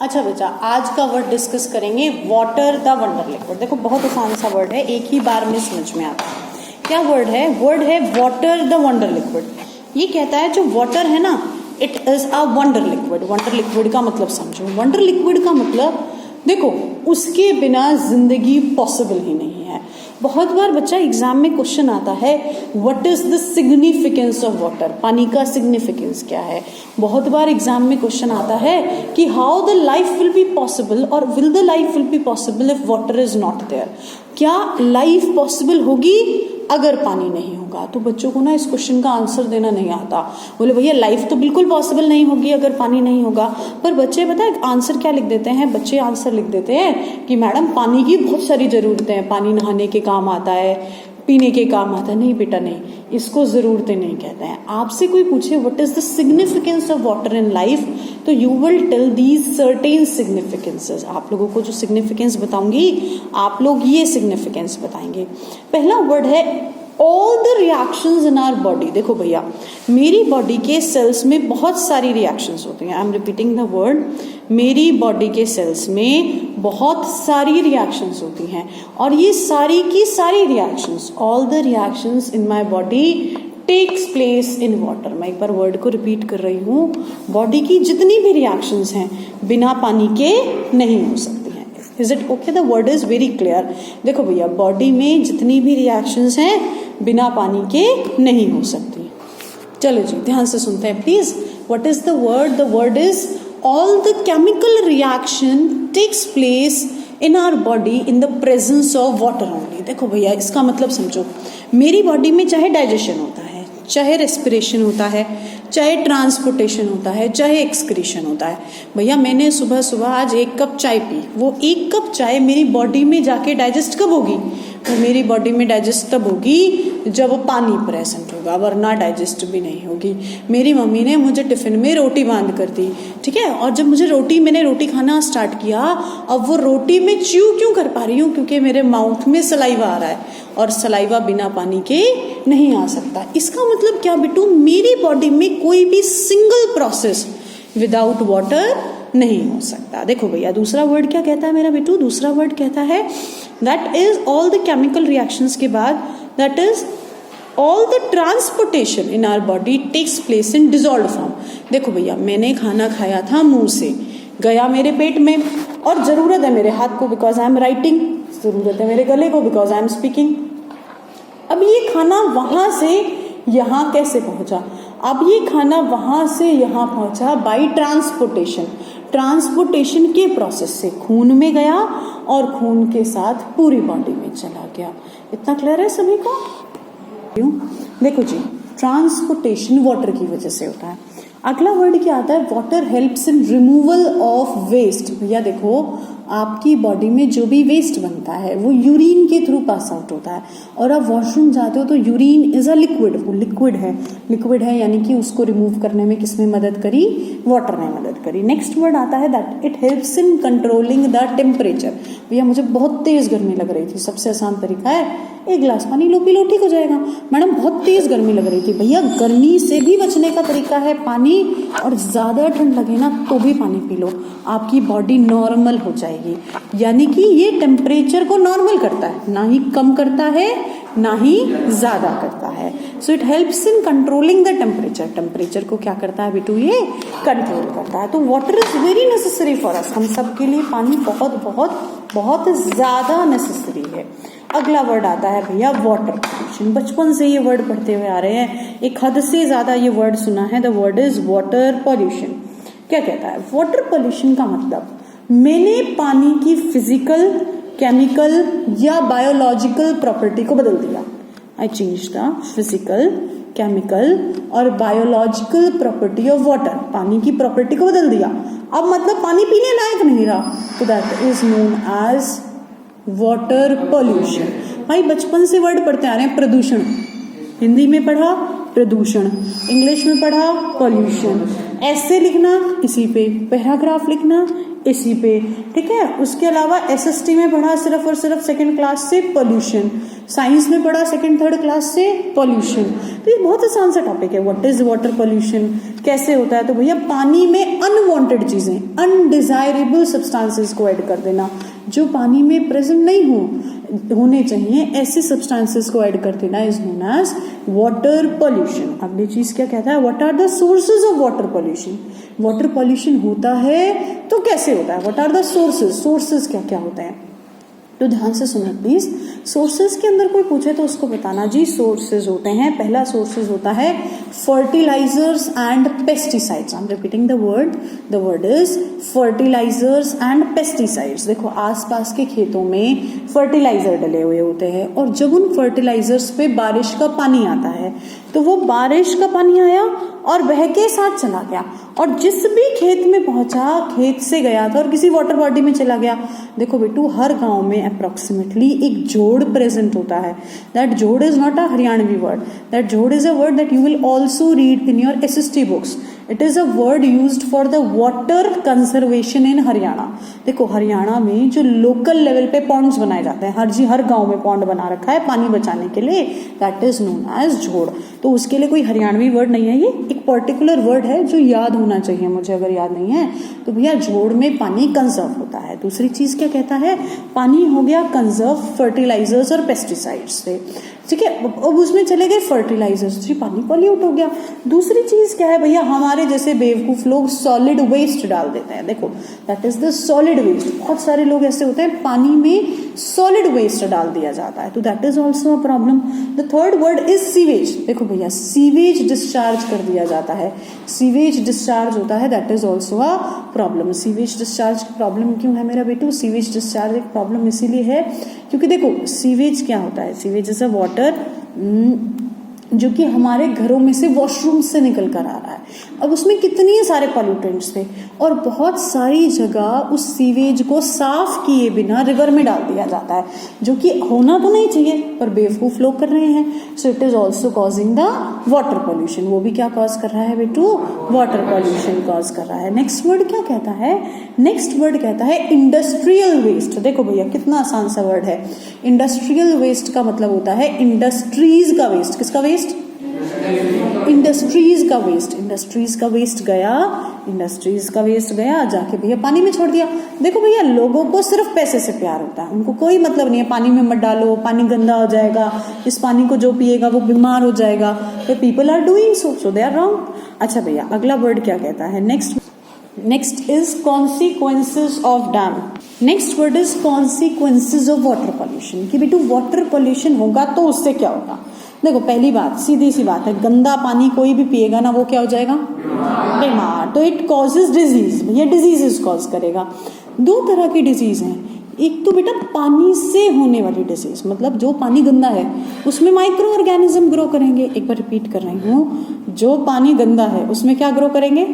अच्छा बच्चा, आज का वर्ड डिस्कस करेंगे वाटर द वंडर लिक्विड। देखो बहुत आसान सा वर्ड है, एक ही बार में समझ में आता है। क्या वर्ड है? वर्ड है वाटर द वंडर लिक्विड। ये कहता है जो वाटर है ना, it is a wonder liquid. Wonder liquid का मतलब समझो। वंडर लिक्विड का मतलब देखो उसके बिना जिंदगी पॉसिबल ही नहीं है। बहुत बार बच्चा एग्जाम में क्वेश्चन आता है what is the significance of water, पानी का सिग्निफिकेंस क्या है। बहुत बार एग्जाम में क्वेश्चन आता है कि how the life will be possible और will the life will be possible if water is not there. क्या लाइफ पॉसिबल होगी अगर पानी नहीं होगा? तो बच्चों को ना इस क्वेश्चन का आंसर देना नहीं आता। बोले भैया लाइफ तो बिल्कुल पॉसिबल नहीं होगी अगर पानी नहीं होगा। पर बच्चे पता है आंसर क्या लिख देते हैं? बच्चे आंसर लिख देते हैं कि मैडम पानी की बहुत सारी जरूरतें हैं, पानी नहाने के काम आता है, पीने के काम आता है। नहीं बेटा नहीं, इसको जरूरतें नहीं कहते हैं। आपसे कोई पूछे what is the significance of water in life, तो you will tell these certain significances. आप लोगों को जो सिग्निफिकेंस बताऊंगी आप लोग ये सिग्निफिकेंस बताएंगे। पहला वर्ड है all the reactions in our body. देखो भैया मेरी बॉडी के सेल्स में बहुत सारी रिएक्शंस होती हैं। आई एम रिपीटिंग द वर्ड, मेरी बॉडी के सेल्स में बहुत सारी रिएक्शंस होती हैं और ये सारी की सारी reactions, all the reactions in my body takes place in water. मैं एक बार वर्ड को रिपीट कर रही हूँ, बॉडी की जितनी भी रिएक्शंस हैं बिना पानी के नहीं हो सकती हैं। Is it okay? The word is very clear. देखो भैया बॉडी में जितनी भी रिएक्शंस हैं बिना पानी के नहीं हो सकती। चलो जी ध्यान से सुनते हैं please. What is the word? The word is all the chemical reaction takes place in our body in the presence of water only। देखो भैया इसका मतलब समझो, मेरी बॉडी में चाहे डाइजेशन होता है, चाहे रेस्पिरेशन होता है, चाहे ट्रांसपोर्टेशन होता है, चाहे एक्सक्रीशन होता है। भैया मैंने सुबह सुबह आज 1 कप चाय पी, वो 1 कप चाय मेरी बॉडी में जाके डाइजेस्ट कब होगी? वो मेरी बॉडी में डाइजेस्ट तब होगी जब पानी प्रेजेंट होगा, वरना डाइजेस्ट भी नहीं होगी। मेरी मम्मी ने मुझे टिफिन में रोटी बांध कर दी, ठीक है, और जब मैंने रोटी खाना स्टार्ट किया, अब वो रोटी में च्यू क्यों कर पा रही हूँ? क्योंकि मेरे माउथ में सलाइवा आ रहा है और सलाइवा बिना पानी के नहीं आ सकता। इसका मतलब क्या बिट्टू? मेरी बॉडी में कोई भी सिंगल प्रोसेस विदाउट वाटर नहीं हो सकता। देखो भैया दूसरा वर्ड क्या कहता है मेरा बिट्टू? दूसरा वर्ड कहता है that is all the chemical reactions के बाद that is all the transportation in our body takes place in dissolve form. देखो भैया मैंने खाना खाया था, मुंह से गया मेरे पेट में, और जरूरत है मेरे हाथ को बिकॉज आई एम राइटिंग, जरूरत है मेरे गले को बिकॉज आई एम स्पीकिंग। अब ये खाना वहां से यहाँ कैसे पहुंचा? अब ये खाना वहां से यहाँ पहुंचा बाई ट्रांसपोर्टेशन। ट्रांसपोर्टेशन के प्रोसेस से खून में गया और खून के साथ पूरी बॉडी में चला गया। इतना क्लियर है सभी को? देखो जी ट्रांसपोर्टेशन वाटर की वजह से होता है। अगला वर्ड क्या आता है? Water helps in removal of waste. भैया देखो आपकी बॉडी में जो भी वेस्ट बनता है वो यूरिन के थ्रू पास आउट होता है, और आप वॉशरूम जाते हो तो यूरिन इज अ लिक्विड, वो लिक्विड है यानी कि उसको रिमूव करने में किसने मदद करी? वाटर ने मदद करी। नेक्स्ट वर्ड आता है that it helps in controlling the temperature. भैया मुझे बहुत तेज गर्मी लग रही थी, सबसे आसान तरीका है 1 गिलास पानी लो, पी लो, ठीक हो जाएगा। मैडम बहुत तेज गर्मी लग रही थी, भैया गर्मी से भी बचने का तरीका है पानी, और ज्यादा ठंड लगे ना तो भी पानी पी लो, आपकी बॉडी नॉर्मल हो जाएगी। यानी कि ये टेम्परेचर को नॉर्मल करता है, ना ही कम करता है ना ही ज्यादा करता है। So it helps in controlling the temperature. Temperature को क्या करता है बेटू? ये कंट्रोल करता है। तो water is very necessary for us. हम सब के लिए पानी बहुत बहुत बहुत ज्यादा नेसेसरी है। अगला वर्ड आता है भैया वाटर पॉल्यूशन। बचपन से ये वर्ड पढ़ते हुए आ रहे हैं, एक हद से ज्यादा ये वर्ड सुना है। The word is water pollution. क्या कहता है? वाटर पॉल्यूशन का मतलब मैंने पानी की फिजिकल, केमिकल या बायोलॉजिकल प्रॉपर्टी को बदल दिया। I change the physical, chemical और बायोलॉजिकल प्रॉपर्टी ऑफ वाटर। पानी की प्रॉपर्टी को बदल दिया, अब मतलब पानी पीने लायक नहीं रहा, तो that is known as water pollution. भाई बचपन से वर्ड पढ़ते आ रहे हैं, प्रदूषण हिंदी में पढ़ा, प्रदूषण इंग्लिश में पढ़ा, पॉल्यूशन। ऐसे लिखना इसी पे, पैराग्राफ लिखना इसी पे, ठीक है। उसके अलावा एसएसटी में पढ़ा सिर्फ और सिर्फ सेकंड क्लास से पॉल्यूशन, साइंस में पढ़ा सेकंड थर्ड क्लास से पॉल्यूशन। तो ये बहुत आसान सा टॉपिक है, व्हाट इज वाटर पॉल्यूशन, कैसे होता है। तो भैया पानी में अनवांटेड चीजें, अनडिजायरेबल सब्सटेंसेस को ऐड कर देना, जो पानी में प्रेजेंट नहीं होने चाहिए, ऐसे सब्सटेंसेस को ऐड कर देना is known as water pollution. अगली चीज क्या कहता है, what are the sources of water pollution. Water pollution होता है तो कैसे होता है, what are the sources, sources क्या क्या होते हैं। तो ध्यान से सुनो प्लीज, सोर्सेज के अंदर कोई पूछे तो उसको बताना जी सोर्सेज होते हैं। पहला सोर्सेज होता है fertilisers and pesticides. I am repeating the word is fertilisers and pesticides. देखो आसपास के खेतों में फर्टिलाइजर डले हुए होते हैं, और जब उन फर्टिलाइजर्स पे बारिश का पानी आता है तो वो बारिश का पानी आया और बह के साथ चला गया, और जिस भी खेत में पहुंचा, खेत से गया था और किसी वाटर बॉडी में चला गया। देखो बेटू, हर गांव में अप्रोक्सीमेटली एक जोड़ प्रेजेंट होता है। दैट जोड़ is not a Haryanvi word, that जोड़ is a word that you will also read in your SST books. It is a word used for the water conservation in Haryana. देखो हरियाणा में जो लोकल लेवल पे Pond's बनाए जाते हैं, हर गांव में पॉन्ड बना रखा है पानी बचाने के लिए, दैट इज नोन एज जोड़। तो उसके लिए कोई हरियाणवी वर्ड नहीं है, ये एक पर्टिकुलर वर्ड है जो याद होना चाहिए मुझे, अगर याद नहीं है तो भैया जोड़ में पानी कंजर्व होता है। दूसरी चीज क्या कहता है, पानी हो गया कंजर्व फर्टिलाइजर्स और पेस्टिसाइड्स से, ठीक है। अब उसमें चले गए फर्टिलाइजर्स, जी पानी पॉल्यूट हो गया। दूसरी चीज क्या है भैया, हमारे जैसे बेवकूफ लोग सॉलिड वेस्ट डाल देते हैं। देखो that is the solid waste. बहुत सारे लोग ऐसे होते हैं, पानी में सॉलिड वेस्ट डाल दिया जाता है, तो that is also a problem. The third word is sewage. देखो भैया सीवेज डिस्चार्ज कर दिया जाता है, सीवेज डिस्चार्ज होता है, that is also a problem. Sewage discharge की प्रॉब्लम क्यों है मेरा बेटू, सीवेज डिस्चार्ज एक प्रॉब्लम इसीलिए है क्योंकि देखो सीवेज क्या होता है, सीवेज इज अ वाटर जो कि हमारे घरों में से वॉशरूम से निकल कर आ रहा है। अब उसमें कितने सारे पॉल्यूटेंट्स थे और बहुत सारी जगह उस सीवेज को साफ किए बिना रिवर में डाल दिया जाता है, जो कि होना तो नहीं चाहिए पर बेवकूफ लोग कर रहे हैं। So it is also causing the water pollution. वो भी क्या कॉज कर रहा है बेटू, वाटर पॉल्यूशन कॉज कर रहा है। नेक्स्ट वर्ड क्या कहता है, नेक्स्ट वर्ड कहता है इंडस्ट्रियल वेस्ट। देखो भैया कितना आसान सा वर्ड है। इंडस्ट्रियल वेस्ट का मतलब होता है इंडस्ट्रीज का वेस्ट। किसका वेस्ट, इंडस्ट्रीज का वेस्ट। इंडस्ट्रीज का वेस्ट गया, इंडस्ट्रीज का वेस्ट गया जाके भैया पानी में छोड़ दिया। देखो भैया लोगों को सिर्फ पैसे से प्यार होता है, उनको कोई मतलब नहीं है पानी में मत डालो, पानी गंदा हो जाएगा, इस पानी को जो पिएगा वो बीमार हो जाएगा। तो people are doing so they are wrong. अच्छा भैया अगला वर्ड क्या कहता है, next is consequences of dam. Next word is consequences of water pollution, कि बेटू वाटर पॉल्यूशन होगा तो उससे क्या होगा। देखो पहली बात सीधी सी बात है, गंदा पानी कोई भी पिएगा ना वो क्या हो जाएगा, बीमार। तो इट कॉजेज डिजीज, ये डिजीजेस कॉज करेगा। दो तरह की डिजीज हैं, एक तो बेटा पानी से होने वाली डिजीज, मतलब जो पानी गंदा है उसमें माइक्रो ऑर्गेनिज्म ग्रो करेंगे। एक बार रिपीट कर रही हूँ, जो पानी गंदा है उसमें क्या ग्रो करेंगे,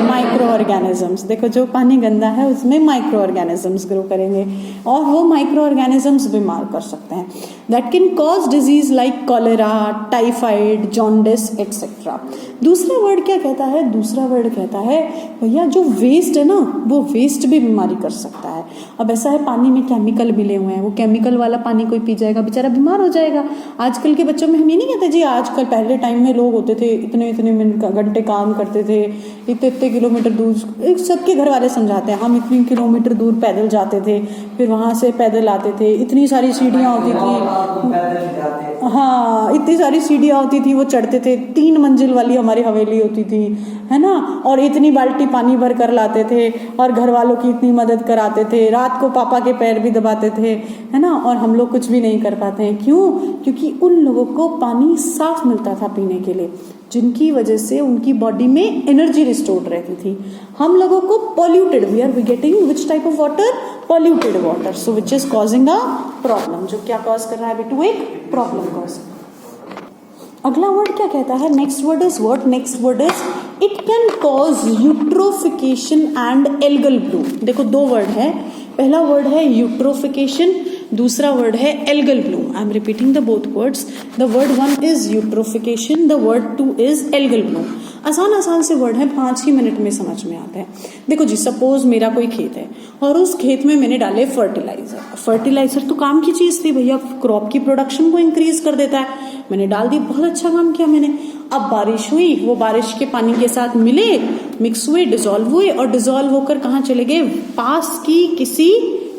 माइक्रो ऑर्गेनिजम्स। देखो जो पानी गंदा है उसमें माइक्रो ऑर्गेनिजम्स ग्रो करेंगे और वो माइक्रो ऑर्गेनिजम्स बीमार कर सकते हैं। That can cause disease like cholera, typhoid, jaundice etcetera. दूसरा वर्ड क्या कहता है, दूसरा वर्ड कहता है भैया जो वेस्ट है ना वो वेस्ट भी बीमारी कर सकता है। अब ऐसा है पानी में केमिकल मिले हुए हैं, वो केमिकल वाला पानी कोई पी जाएगा बेचारा बीमार हो जाएगा। आजकल के बच्चों में हम ये नहीं कहते जी, आजकल पहले टाइम में लोग होते थे इतने इतने मिनट घंटे काम करते थे, इतने इतने किलोमीटर दूर, सबके घर वाले समझाते हैं हम इतनी किलोमीटर दूर पैदल जाते थे, फिर वहां से पैदल आते थे, इतनी सारी सीढ़ियां होती थी, हाँ इतनी सारी सीढ़ियां होती थी, वो चढ़ते थे, 3 मंजिल वाली हमारी हवेली होती थी, है ना, और इतनी बाल्टी पानी भर कर लाते थे और घर वालों की इतनी मदद कराते थे, रात को पापा के पैर भी दबाते थे, है ना, और हम लोग कुछ भी नहीं कर पाते हैं। क्यों, क्योंकि उन लोगों को पानी साफ मिलता था पीने के लिए, जिनकी वजह से उनकी बॉडी में एनर्जी रिस्टोर्ड रहती थी। हम लोगों को polluted, we are getting which type of water, polluted water, so which is causing a problem. जो क्या कॉज कर रहा है बेटू, एक प्रॉब्लम कॉज। अगला वर्ड क्या कहता है, next word is what, next word is it can cause eutrophication and algal bloom. देखो 2 वर्ड है, पहला वर्ड है यूट्रोफिकेशन, दूसरा वर्ड है algal Bloom. I am repeating the both words, the word 1 is eutrophication, the word 2 is algal Bloom. आसान आसान से word है, 5 ही मिनट में समझ में आता है। देखो जी, सपोज मेरा कोई खेत है और उस खेत में मैंने डाले फर्टिलाइजर। फर्टिलाइजर तो काम की चीज थी भैया, क्रॉप की प्रोडक्शन को इंक्रीज कर देता है। मैंने डाल दी, बहुत अच्छा काम किया मैंने। अब बारिश हुई, वो बारिश के पानी के साथ मिले, मिक्स हुए, डिसॉल्व हुए और डिसॉल्व होकर कहाँ चले गए, पास की किसी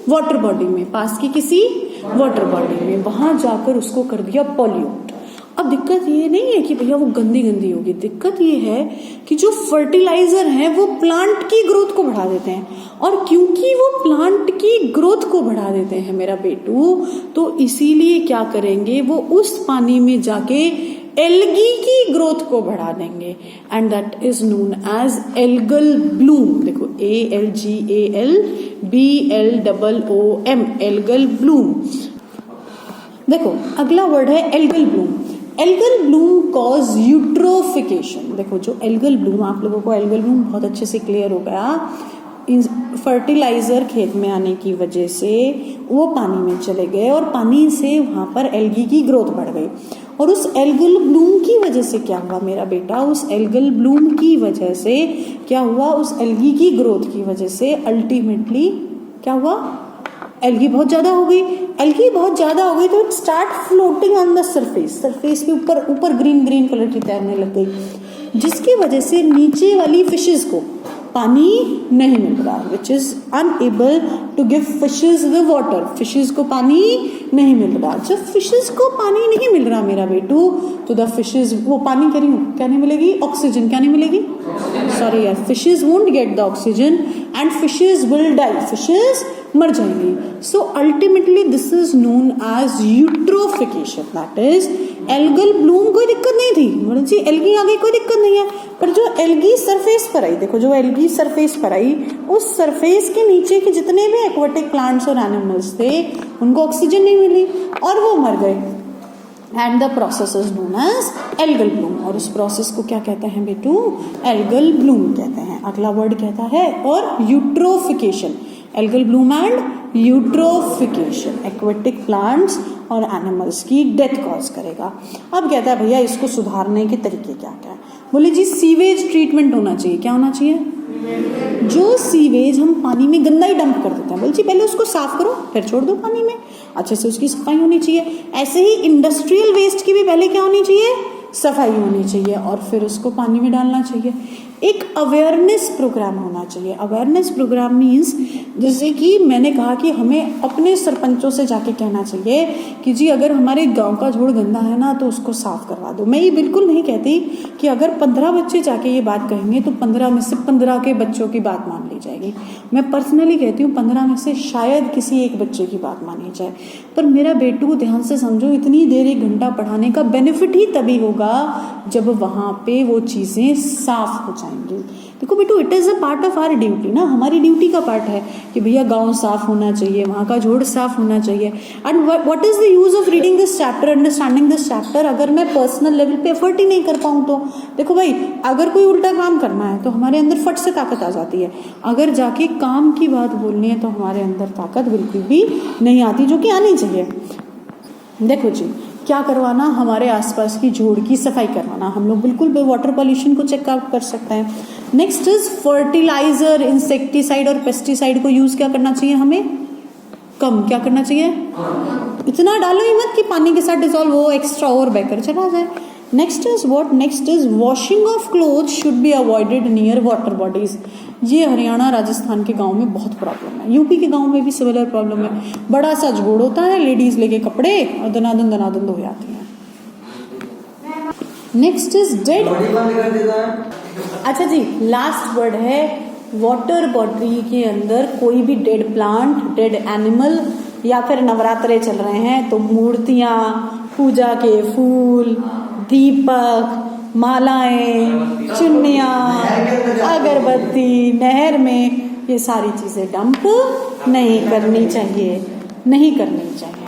वाटर बॉडी में, पास की किसी वाटर बॉडी में, वहां जाकर उसको कर दिया पॉल्यूट। अब दिक्कत ये नहीं है कि भैया वो गंदी गंदी होगी, दिक्कत ये है कि जो फर्टिलाइजर है वो प्लांट की ग्रोथ को बढ़ा देते हैं, और क्योंकि वो प्लांट की ग्रोथ को बढ़ा देते हैं मेरा बेटू, तो इसीलिए क्या करेंगे, वो उस पानी में जाके एल्गी की ग्रोथ को बढ़ा देंगे, and that is known as algal bloom. देखो ALGALBLOOM, एल्गल ब्लूम। देखो अगला वर्ड है algal bloom. Algal bloom cause eutrophication. देखो जो एल्गल ब्लूम, आप लोगों को एल्गल ब्लूम बहुत अच्छे से क्लियर हो गया, फर्टिलाइजर खेत में आने की वजह से वो पानी में चले गए और पानी से वहां पर एल्गी की ग्रोथ बढ़ गई, और उस एल्गल ब्लूम की वजह से क्या हुआ मेरा बेटा, उस एल्गल ब्लूम की वजह से क्या हुआ, उस एल्गी की ग्रोथ की वजह से अल्टीमेटली क्या हुआ, एल्गी बहुत ज्यादा हो गई। एल्गी बहुत ज्यादा हो गई तो it start floating on the surface, surface के ऊपर ऊपर ग्रीन ग्रीन कलर की तैरने लग गई, जिसकी वजह से नीचे वाली फिशेस को पानी नहीं मिल रहा, which is unable to give fishes the water. Fishes को पानी नहीं मिल रहा। जब फिशेस को पानी नहीं मिल रहा मेरा बेटू, तो द फिशेस, वो पानी क्या नहीं मिलेगी, ऑक्सीजन क्या नहीं मिलेगी, सॉरी यार, fishes won't get the oxygen and fishes will die, fishes मर जाएंगी। So ultimately this is known as eutrophication, that is algal bloom. कोई दिक्कत नहीं थी, मतलब जी एल्गी आ गई, कोई दिक्कत नहीं है, पर जो एल्गी सरफेस पर आई, देखो जो एल्गी सरफेस पर आई, उस सरफेस के नीचे के जितने भी एक्वाटिक प्लांट्स और एनिमल्स थे उनको ऑक्सीजन नहीं मिली और वो मर गए, and the process is known as algal bloom. और उस प्रोसेस को क्या कहते हैं बेटू, एल्गल ब्लूम कहते हैं। अगला वर्ड कहता है और eutrophication, algal Bloom and eutrophication aquatic plants और एनिमल्स की डेथ कॉज करेगा। अब कहता है भैया इसको सुधारने के तरीके क्या क्या है, बोले जी सीवेज ट्रीटमेंट होना चाहिए। क्या होना चाहिए, जो सीवेज हम पानी में गंदा ही डंप कर देते हैं, बोले जी पहले उसको साफ करो फिर छोड़ दो पानी में, अच्छे से उसकी सफाई होनी चाहिए। ऐसे ही इंडस्ट्रियल वेस्ट की भी पहले क्या होनी चाहिए, सफाई होनी चाहिए और फिर उसको पानी में डालना चाहिए। एक अवेयरनेस प्रोग्राम होना चाहिए। अवेयरनेस प्रोग्राम मीन्स जैसे कि मैंने कहा कि हमें अपने सरपंचों से जाके कहना चाहिए कि जी अगर हमारे गांव का झोड़ गंदा है ना तो उसको साफ करवा दो। मैं ये बिल्कुल नहीं कहती कि अगर 15 बच्चे जाके ये बात कहेंगे तो 15 में से 15 के बच्चों की बात मान ली जाएगी। मैं पर्सनली कहती हूँ 15 में से शायद किसी एक बच्चे की बात मानी जाए। पर मेरा बेटू ध्यान से समझो, इतनी देर 1 घंटा पढ़ाने का बेनिफिट ही तभी होगा जब वहां पे वो चीजें साफ हो जाएंगी। देखो बेटू, it is a part of our duty ना, हमारी ड्यूटी का पार्ट है कि भैया गांव साफ होना चाहिए, वहां का झोड़ साफ होना चाहिए। And what is the use of reading this chapter, understanding this chapter, अगर मैं पर्सनल लेवल पे एफर्ट ही नहीं कर पाऊं तो। देखो भाई, अगर कोई उल्टा काम करना है तो हमारे अंदर फट से ताकत आ जाती है, अगर जाके काम की बात बोलनी है तो हमारे अंदर ताकत बिल्कुल भी नहीं आती, जो कि आनी चाहिए। देखो जी, क्या करवाना, हमारे आसपास की झोड़ की सफाई करवाना, हम लोग बिल्कुल वाटर पॉल्यूशन को चेक आउट कर सकते हैं। नेक्स्ट इज फर्टिलाइजर, इंसेक्टिसाइड और पेस्टिसाइड को यूज क्या करना चाहिए, हमें कम क्या करना चाहिए, इतना डालो ही मत कि पानी के साथ डिसॉल्व हो, एक्स्ट्रा और बहकर चला जाए। Next is what, next is washing of cloth should be avoided near water bodies. ये हरियाणा राजस्थान के गांव में बहुत प्रॉब्लम है, यूपी के गांव में भी सिमिलर प्रॉब्लम है। बड़ा सा झोड़ होता है, लेडीज लेके कपड़े और दनादन दनादन धो जाती हैं। Next is dead. अच्छा जी, लास्ट वर्ड है वाटर बॉडी के अंदर कोई भी डेड प्लांट, डेड एनिमल या फिर नवरात्रे चल रहे हैं तो मूर्तियां, पूजा के फूल, दीपक, मालाएं, चुन्नियां, अगरबत्ती नहर में, ये सारी चीजें डंप नहीं करनी चाहिए, नहीं करनी चाहिए।